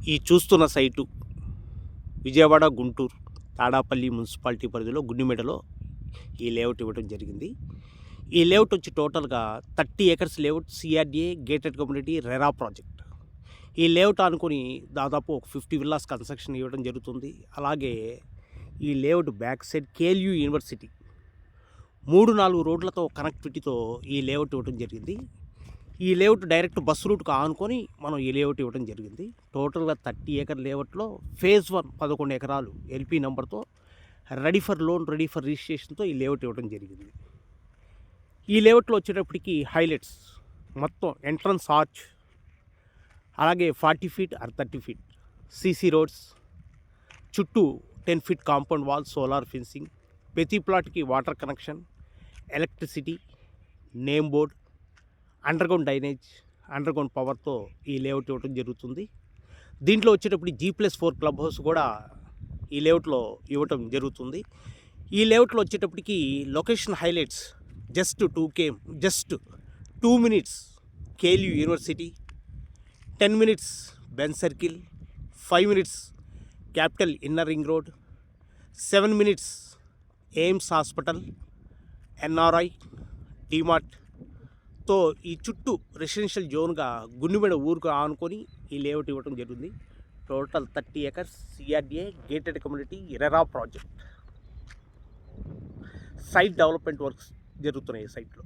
ఈ చూస్తున్న site Vijayawada Guntur తాడాపల్లి municipality పరిధిలో గుండిమెడలో ఈ లేఅవుట్ ఇవ్వడం జరిగింది. ఈ లేఅవుట్ వచ్చి టోటల్గా 30 acres layout, CRDA gated community RERA project. ఈ లేఅవుట్ అనుకుని దాదాపు ఒక 50 విల్లాస్ కన్స్ట్రక్షన్ ఇవ్వడం జరుగుతుంది. అలాగే ఈ layout back side KLU university 3-4 రోడ్లతో కనెక్టివిటీతో ఈ లేఅవుట్ ఇవ్వడం జరిగింది. ఈ లేఅవుట్ డైరెక్ట్ బస్ రూట్కి ఆనుకొని మనం ఈ లేఅవుట్ ఇవ్వడం జరిగింది. టోటల్గా 30 acre లేఅవుట్లో ఫేజ్ 1 11 ఎకరాలు ఎల్పీ నెంబర్తో ready for loan, ready for రిజిస్ట్రేషన్తో ఈ లేఅవుట్ ఇవ్వడం జరిగింది. ఈ లేఅవుట్లో వచ్చేటప్పటికి హైలైట్స్ మొత్తం ఎంట్రన్స్ ఆర్చ్, అలాగే 40 feet or 30 feet CC roads, చుట్టూ 10 feet compound wall, solar fencing, ప్రతి ప్లాట్కి water connection, electricity, name board, underground drainage, underground పవర్తో ఈ లేఅవుట్ ఇవ్వడం జరుగుతుంది. దీంట్లో వచ్చేటప్పుడు G+4 క్లబ్ హౌస్ కూడా ఈ లేఅవుట్లో ఇవ్వటం జరుగుతుంది. ఈ లేఅవుట్లో వచ్చేటప్పటికి location highlights just 2 minutes KLU university, 10 minutes Benz circle, 5 minutes capital inner ring road, 7 minutes AIIMS hospital, NRI, డిమార్ట్తో ఈ చుట్టూ రెసిడెన్షియల్ జోన్గా గుండిమెడ ఊరుకు ఆనుకొని ఈ లేఅవుట్ ఇవ్వడం జరిగింది. Total 30 acres CRDA gated community RERA project. Site development works జరుగుతున్నాయి ఈ సైట్లో.